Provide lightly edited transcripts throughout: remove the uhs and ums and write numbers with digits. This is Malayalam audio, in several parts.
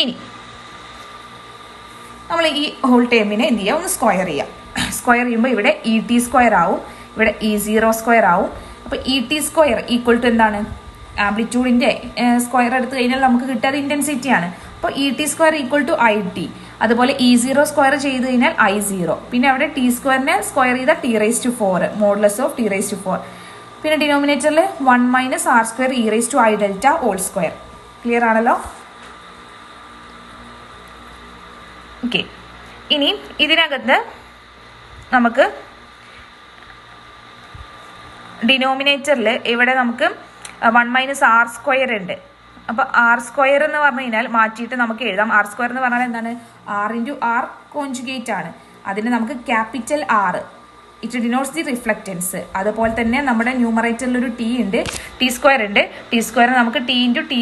ഇനി നമ്മൾ ഈ ഹോൾ ടേമിനെ എന്ത് ചെയ്യുക, ഒന്ന് സ്ക്വയർ ചെയ്യാം. സ്ക്വയർ ചെയ്യുമ്പോൾ ഇവിടെ ഇ ടി സ്ക്വയർ ആവും, ഇവിടെ E0 സ്ക്വയർ ആവും. അപ്പോൾ E T square equal to എന്താണ്, ആംപ്ലിറ്റ്യൂഡിൻ്റെ സ്ക്വയർ എടുത്തു കഴിഞ്ഞാൽ നമുക്ക് കിട്ടിയത് ഇൻറ്റൻസിറ്റിയാണ്. അപ്പോൾ E T square equal to I T. അതുപോലെ E0 സ്ക്വയർ ചെയ്ത് കഴിഞ്ഞാൽ I0. പിന്നെ അവിടെ ടി സ്ക്വയറിനെ സ്ക്വയർ ചെയ്താൽ T⁴, മോഡുലസ് ഓഫ് T⁴. പിന്നെ ഡിനോമിനേറ്ററിൽ 1 - R² e⁻I⁻ whole square. Clear ആണല്ലോ? ഓക്കെ. ഇനി ഇതിനകത്ത് നമുക്ക് ഡിനോമിനേറ്ററിൽ ഇവിടെ നമുക്ക് 1 - R² ഉണ്ട്. അപ്പോൾ R² എന്ന് പറഞ്ഞു കഴിഞ്ഞാൽ മാറ്റിയിട്ട് നമുക്ക് എഴുതാം. R² എന്ന് പറഞ്ഞാൽ എന്താണ്, R×R കോൺജുഗേറ്റ് ആണ്. അതിന് നമുക്ക് capital R, it denotes the reflectance. അതുപോലെ തന്നെ നമ്മുടെ ന്യൂമറേറ്ററിൽ ഒരു T ഉണ്ട്, T² ഉണ്ട്. T² നമുക്ക് T×T*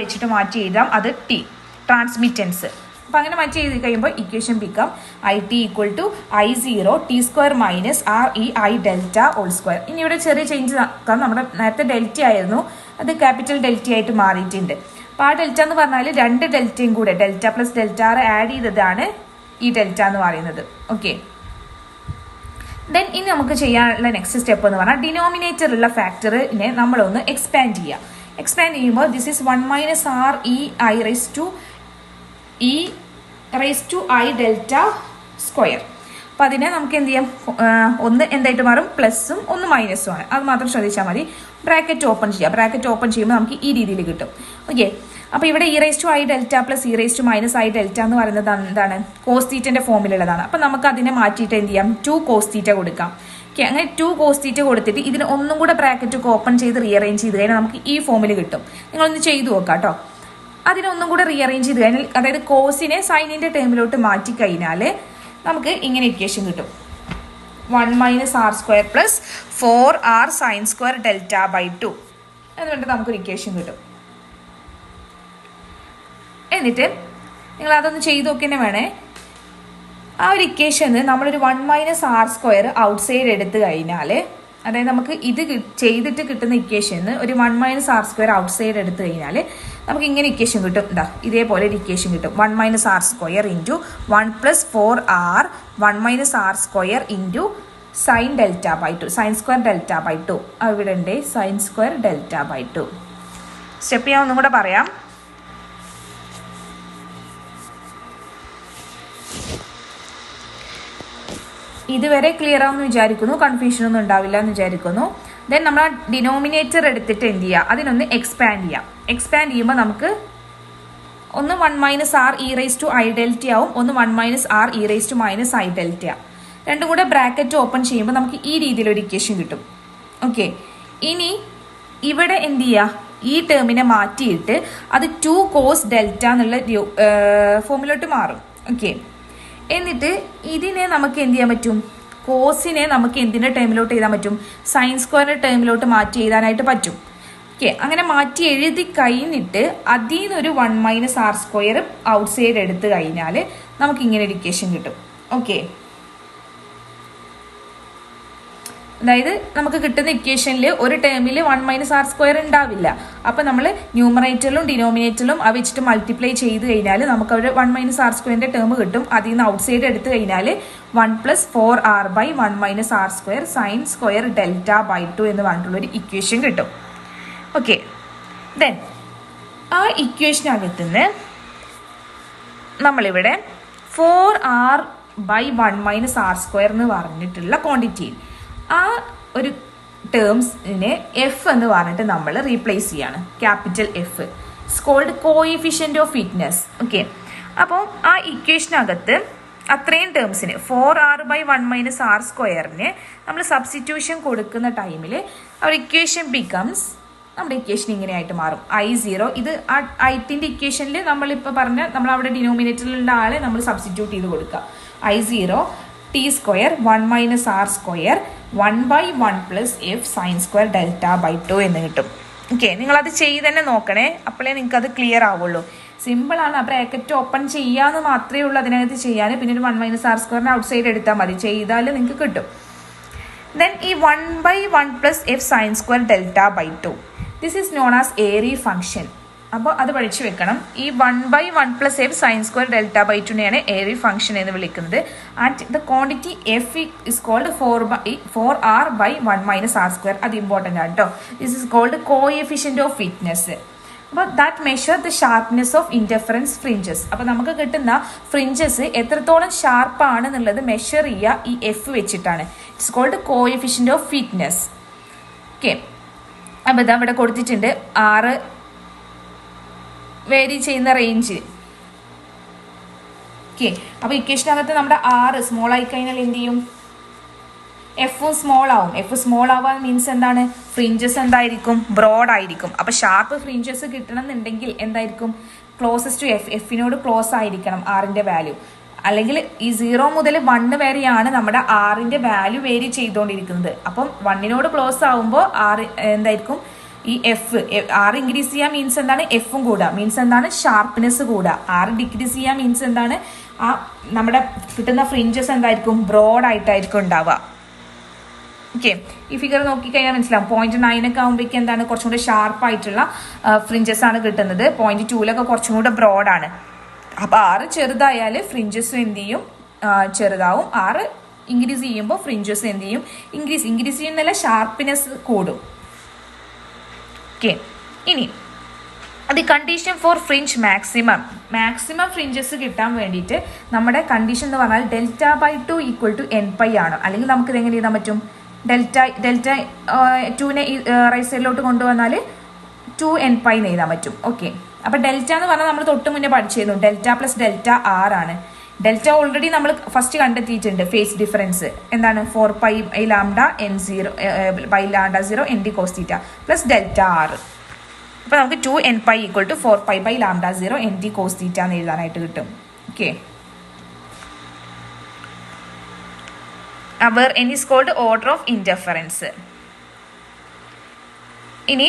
വെച്ചിട്ട് മാറ്റി എഴുതാം, അത് T ട്രാൻസ്മിറ്റൻസ്. അപ്പോൾ അങ്ങനെ മാറ്റി എഴുതി കഴിയുമ്പോൾ equation become IT equal to I0 T² - REI⁻ whole square. ഇനി ഇവിടെ ചെറിയ ചേഞ്ച് ആക്കാം. നമ്മുടെ നേരത്തെ ഡെൽറ്റ ആയിരുന്നു, അത് ക്യാപിറ്റൽ ഡെൽറ്റ ആയിട്ട് മാറിയിട്ടുണ്ട്. അപ്പോൾ ആ ഡെൽറ്റ എന്ന് പറഞ്ഞാൽ 2 ഡെൽറ്റയും കൂടെ delta plus delta R add ചെയ്തതാണ് ഈ ഡെൽറ്റ എന്ന് പറയുന്നത്. ഓക്കെ. ദെൻ ഇനി നമുക്ക് ചെയ്യാനുള്ള നെക്സ്റ്റ് സ്റ്റെപ്പ് എന്ന് പറഞ്ഞാൽ ഡിനോമിനേറ്ററിലുള്ള ഫാക്ടറിനെ നമ്മളൊന്ന് എക്സ്പാൻഡ് ചെയ്യുക. എക്സ്പാൻഡ് ചെയ്യുമ്പോൾ ദിസ് ഈസ് 1 - REI⁻ അപ്പോൾ അതിനെ നമുക്ക് എന്ത് ചെയ്യാം, ഒന്ന് എന്തായിട്ട് മാറും, പ്ലസും ഒന്ന് മൈനസും ആണ്. അത് മാത്രം ശ്രദ്ധിച്ചാൽ മതി. ബ്രാക്കറ്റ് ഓപ്പൺ ചെയ്യുക. ബ്രാക്കറ്റ് ഓപ്പൺ ചെയ്യുമ്പോൾ നമുക്ക് ഈ രീതിയിൽ കിട്ടും. ഓക്കെ. അപ്പോൾ ഇവിടെ e⁻I⁻ പ്ലസ് e⁻−I⁻ എന്ന് പറയുന്നത് എന്താണ്, കോസ് തീറ്റൻ്റെ ഫോമിലുള്ളതാണ്. അപ്പോൾ നമുക്ക് അതിനെ മാറ്റിയിട്ട് എന്ത് ചെയ്യാം, 2 കോസ് തീറ്റ കൊടുക്കാം. ഓക്കെ. അങ്ങനെ 2 കോസ് തീറ്റ കൊടുത്തിട്ട് ഇതിന് ഒന്നും കൂടെ ബ്രാക്കറ്റ് ഓപ്പൺ ചെയ്ത് റീഅറേഞ്ച് ചെയ്ത് കഴിഞ്ഞാൽ നമുക്ക് ഈ ഫോമിൽ കിട്ടും. നിങ്ങളൊന്ന് ചെയ്തു നോക്കാം കേട്ടോ. അതിനൊന്നും കൂടെ റീഅറേഞ്ച് ചെയ്ത് കഴിഞ്ഞാൽ, അതായത് കോസിനെ സൈനിൻ്റെ ടേമിലോട്ട് മാറ്റി കഴിഞ്ഞാൽ നമുക്ക് ഇങ്ങനെ ഇക്വേഷൻ കിട്ടും. 1 - R² പ്ലസ് 4R sin² δ/2 എന്നിട്ട് നമുക്കൊരു ഇക്വേഷൻ കിട്ടും. എന്നിട്ട് നിങ്ങൾ അതൊന്ന് ചെയ്ത് നോക്കി തന്നെ വേണേ. ആ ഒരു ഇക്വേഷന് നമ്മളൊരു 1 - R² ഔട്ട്സൈഡ് എടുത്തു കഴിഞ്ഞാൽ, അതായത് നമുക്ക് ഇത് ചെയ്തിട്ട് കിട്ടുന്ന ഇക്വേഷന് ഒരു 1 - R² ഔട്ട്സൈഡ് എടുത്തു കഴിഞ്ഞാൽ നമുക്ക് ഇങ്ങനെ ഇക്വേഷൻ കിട്ടും. ഇതാ ഇതേപോലെ ഒരു ഇക്വേഷൻ കിട്ടും. 1 - R² into 1 + 4R 1 - R² into sin δ/2 sin² δ/2. അവിടെ ഉണ്ട് sin² δ/2. സ്റ്റെപ്പ് ഞാൻ ഒന്നും കൂടെ പറയാം. ഇതുവരെ ക്ലിയർ ആവുമെന്ന് വിചാരിക്കുന്നു, കൺഫ്യൂഷൻ ഒന്നും ഉണ്ടാവില്ല എന്ന് വിചാരിക്കുന്നു. ദെൻ നമ്മൾ ആ ഡിനോമിനേറ്റർ എടുത്തിട്ട് എന്ത് ചെയ്യുക, അതിനൊന്ന് എക്സ്പാൻഡ് ചെയ്യാം. എക്സ്പാൻഡ് ചെയ്യുമ്പോൾ നമുക്ക് ഒന്ന് 1 - RE⁻I⁻ ആവും, ഒന്ന് 1 - RE⁻−I⁻. രണ്ടും കൂടെ ബ്രാക്കറ്റ് ഓപ്പൺ ചെയ്യുമ്പോൾ നമുക്ക് ഈ രീതിയിലൊരു ഇക്വേഷൻ കിട്ടും. ഓക്കെ. ഇനി ഇവിടെ എന്ത് ചെയ്യുക, ഈ ടേമിനെ മാറ്റിയിട്ട് അത് 2 cos δ എന്നുള്ള ഫോമിലോട്ട് മാറും. ഓക്കെ. എന്നിട്ട് ഇതിനെ നമുക്ക് എന്ത് ചെയ്യാൻ പറ്റും, കോസിനെ നമുക്ക് എന്തിൻ്റെ ടേമിലോട്ട് എഴുതാൻ പറ്റും, sin² ടേമിലോട്ട് മാറ്റി എഴുതാനായിട്ട് പറ്റും. ഓക്കെ. അങ്ങനെ മാറ്റി എഴുതി കഴിഞ്ഞിട്ട് അതിൽ നിന്നൊരു 1 - R² ഔട്ട്സൈഡ് എടുത്തു കഴിഞ്ഞാൽ നമുക്ക് ഇങ്ങനെ ഒരു ഇക്വേഷൻ കിട്ടും. ഓക്കെ. അതായത് നമുക്ക് കിട്ടുന്ന ഇക്വേഷനിൽ ഒരു ടേമിൽ 1 - R² ഉണ്ടാവില്ല. അപ്പം നമ്മൾ ന്യൂമറേറ്ററിലും ഡിനോമിനേറ്ററിലും അത് വെച്ചിട്ട് മൾട്ടിപ്ലൈ ചെയ്ത് കഴിഞ്ഞാൽ നമുക്ക് ഒരു 1 - R² ടേം കിട്ടും. അതിൽ നിന്ന് ഔട്ട്സൈഡ് എടുത്തു കഴിഞ്ഞാൽ 1 + 4R/1 - R² sin² δ/2 എന്ന് പറഞ്ഞിട്ടുള്ളൊരു ഇക്വേഷൻ കിട്ടും. ഓക്കെ. ദെൻ ആ ഇക്വേഷനകത്തുനിന്ന് നമ്മളിവിടെ 4R/1 - R² എന്ന് പറഞ്ഞിട്ടുള്ള ക്വാണ്ടിറ്റിയിൽ ആ ഒരു ടേംസിനെ F എന്ന് പറഞ്ഞിട്ട് നമ്മൾ റീപ്ലേസ് ചെയ്യാണ്. Capital F called coefficient of fitness. Okay. അപ്പോൾ ആ ഇക്വേഷനകത്ത് അത്രയും ടേംസിന് 4R/1 - R² നമ്മൾ സബ്സ്റ്റിറ്റ്യൂഷൻ കൊടുക്കുന്ന ടൈമിൽ ആ ഇക്വേഷൻ ബിക്കംസ്, നമ്മുടെ ഇക്വേഷൻ ഇങ്ങനെയായിട്ട് മാറും. I0 ഇത് ആ ഐറ്റിൻ്റെ ഇക്വേഷനിൽ നമ്മളിപ്പോൾ പറഞ്ഞ നമ്മൾ അവിടെ ഡിനോമിനേറ്ററിലുള്ള ആളെ നമ്മൾ സബ്സ്റ്റിറ്റ്യൂട്ട് ചെയ്ത് കൊടുക്കുക. I0 T² 1 - R² 1/1 + F sin² δ/2 എന്ന് കിട്ടും. ഓക്കെ. നിങ്ങളത് ചെയ്ത് തന്നെ നോക്കണേ, അപ്പോഴേ നിങ്ങൾക്ക് അത് ക്ലിയർ ആവുള്ളൂ. സിമ്പിളാണ്. ആ ബ്രാക്കറ്റ് ഓപ്പൺ ചെയ്യാമെന്ന് മാത്രമേ ഉള്ളൂ അതിനകത്ത് ചെയ്യാൻ. പിന്നെ ഒരു 1 - R² ഔട്ട്സൈഡ് എടുത്താൽ മതി, ചെയ്താൽ നിങ്ങൾക്ക് കിട്ടും. ദെൻ ഈ 1/1 + F sin² δ/2 this is known as Airy function. അപ്പോൾ അത് പഠിച്ചു വെക്കണം. ഈ 1/1 + f sin square delta by 2നെയാണ് ഏരിയ ഫംഗ്ഷൻ എന്ന് വിളിക്കുന്നത്. And the quantity F is called 4r/1 - r². അത് ഇമ്പോർട്ടൻ്റ് ആണ് കേട്ടോ. This is called coefficient of fitness. അപ്പോൾ that measure the sharpness of interference fringes. അപ്പോൾ നമുക്ക് കിട്ടുന്ന ഫ്രിഞ്ചസ് എത്രത്തോളം ഷാർപ്പാണ് എന്നുള്ളത് മെഷർ ചെയ്യുക ഈ എഫ് വെച്ചിട്ടാണ്. It's called coefficient of fitness. Okay, അപ്പോൾ ഇതാ ഇവിടെ കൊടുത്തിട്ടുണ്ട് 6 വേരി ചെയ്യുന്ന റേഞ്ച്. ഓക്കെ, അപ്പോൾ ഇക്വേഷനകത്ത് നമ്മുടെ 6 സ്മോൾ ആയി കഴിഞ്ഞാൽ എന്ത് ചെയ്യും? എഫും സ്മോൾ ആവും. എഫ് സ്മോൾ ആവാൻ മീൻസ് എന്താണ്? ഫ്രിഞ്ചസ് എന്തായിരിക്കും? ബ്രോഡ് ആയിരിക്കും. അപ്പോൾ ഷാർപ്പ് ഫ്രിഞ്ചസ് കിട്ടണം എന്നുണ്ടെങ്കിൽ എന്തായിരിക്കും? ക്ലോസസ്റ്റ് ടു എഫിനോട് ക്ലോസ് ആയിരിക്കണം ആറിൻ്റെ വാല്യൂ. അല്ലെങ്കിൽ ഈ 0 മുതൽ 1 വരെയാണ് നമ്മുടെ ആറിൻ്റെ വാല്യൂ വേരി ചെയ്തുകൊണ്ടിരിക്കുന്നത്. അപ്പം 1നോട് ക്ലോസ് ആവുമ്പോൾ എന്തായിരിക്കും? ഈ എഫ് 6 ഇൻക്രീസ് ചെയ്യാൻ മീൻസ് എന്താണ്? എഫും കൂടുക മീൻസ് എന്താണ്? ഷാർപ്നെസ് കൂടുക. 6 ഡിക്രീസ് ചെയ്യാൻ മീൻസ് എന്താണ്? ആ നമ്മുടെ കിട്ടുന്ന ഫ്രിഞ്ചസ് എന്തായിരിക്കും? ബ്രോഡ് ആയിട്ടായിരിക്കും ഉണ്ടാവുക. ഓക്കെ, ഈ ഫിഗർ നോക്കിക്കഴിഞ്ഞാൽ മനസ്സിലാവും. 0.9 ഒക്കെ ആകുമ്പോഴേക്കും എന്താണ്? കുറച്ചും കൂടെ ഷാർപ്പായിട്ടുള്ള ഫ്രിഞ്ചസ് ആണ് കിട്ടുന്നത്. 0.2 കുറച്ചും കൂടെ ബ്രോഡാണ്. അപ്പോൾ 6 ചെറുതായാൽ ഫ്രിഞ്ചസും എന്ത് ചെയ്യും? ചെറുതാവും. 6 ഇൻക്രീസ് ചെയ്യുമ്പോൾ ഫ്രിഞ്ചസ് എന്ത് ചെയ്യും? ഇൻക്രീസ് ചെയ്യുന്നല്ല, ഷാർപ്നെസ് കൂടും. ഓക്കെ, ഇനി അത് condition for fringe maximum fringes കിട്ടാൻ വേണ്ടിയിട്ട് നമ്മുടെ കണ്ടീഷൻ എന്ന് പറഞ്ഞാൽ Δ/2 = nπ ആണ്. അല്ലെങ്കിൽ നമുക്ക് ഇത് എങ്ങനെ എഴുതാൻ പറ്റും? ഡെൽറ്റ 2നെ റൈറ്റ് സൈഡിലോട്ട് കൊണ്ടുവന്നാൽ 2nπ എന്ന് എഴുതാൻ പറ്റും. ഓക്കെ, അപ്പോൾ ഡെൽറ്റ എന്ന് പറഞ്ഞാൽ നമ്മൾ തൊട്ട് മുന്നേ പഠിച്ചിരുന്നു. ഡെൽറ്റ + ഡെൽറ്റ r ആണ്. ഡെൽറ്റ ഓൾറെഡി നമ്മൾ ഫസ്റ്റ് കണ്ടെത്തിയിട്ടുണ്ട്. ഫേസ് ഡിഫറൻസ് എന്താണ്? 4π/λ0 nd cos θ + ഡെൽറ്റ r. അപ്പോൾ നമുക്ക് 2nπ = 4π/λ0 nd cos θ എന്ന് എഴുതാനായിട്ട് കിട്ടും. Okay, where n is called order of interference. ഇനി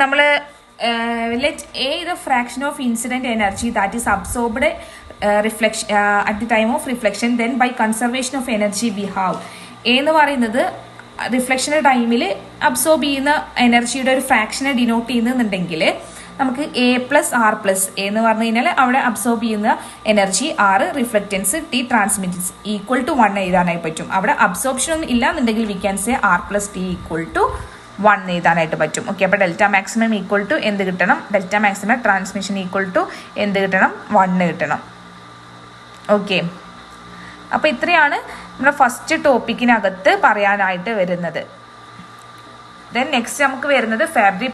നമ്മൾ let A the fraction of incident energy that is absorbed reflection at the time of reflection, then by conservation of energy we have. A എന്ന് പറയുന്നത് റിഫ്ലക്ഷൻ്റെ ടൈമിൽ അബ്സോർബ് ചെയ്യുന്ന എനർജിയുടെ ഒരു ഫ്രാക്ഷനെ ഡിനോട്ട് ചെയ്യുന്നുണ്ടെങ്കിൽ നമുക്ക് A+R+, എന്ന് പറഞ്ഞു കഴിഞ്ഞാൽ അവിടെ അബ്സോർബ് ചെയ്യുന്ന energy R, reflectance T, transmittance = 1 എഴുതാനായി പറ്റും. അവിടെ അബ്സോർപ്ഷൻ ഒന്നും ഇല്ല എന്നുണ്ടെങ്കിൽ വി ക്യാൻ സേ R+T = 1 എഴുതാനായിട്ട് പറ്റും. ഓക്കെ, അപ്പോൾ ഡെൽറ്റ മാക്സിമം = എന്ത് കിട്ടണം? ഡെൽറ്റ മാക്സിമം ട്രാൻസ്മിഷൻ = എന്ത് കിട്ടണം? 1 കിട്ടണം. ഓക്കെ, അപ്പോൾ ഇത്രയാണ് നമ്മുടെ ഫസ്റ്റ് ടോപ്പിക്കിനകത്ത് പറയാനായിട്ട് വരുന്നത്. ദെൻ നെക്സ്റ്റ് നമുക്ക് വരുന്നത് ഫാബ്രിക്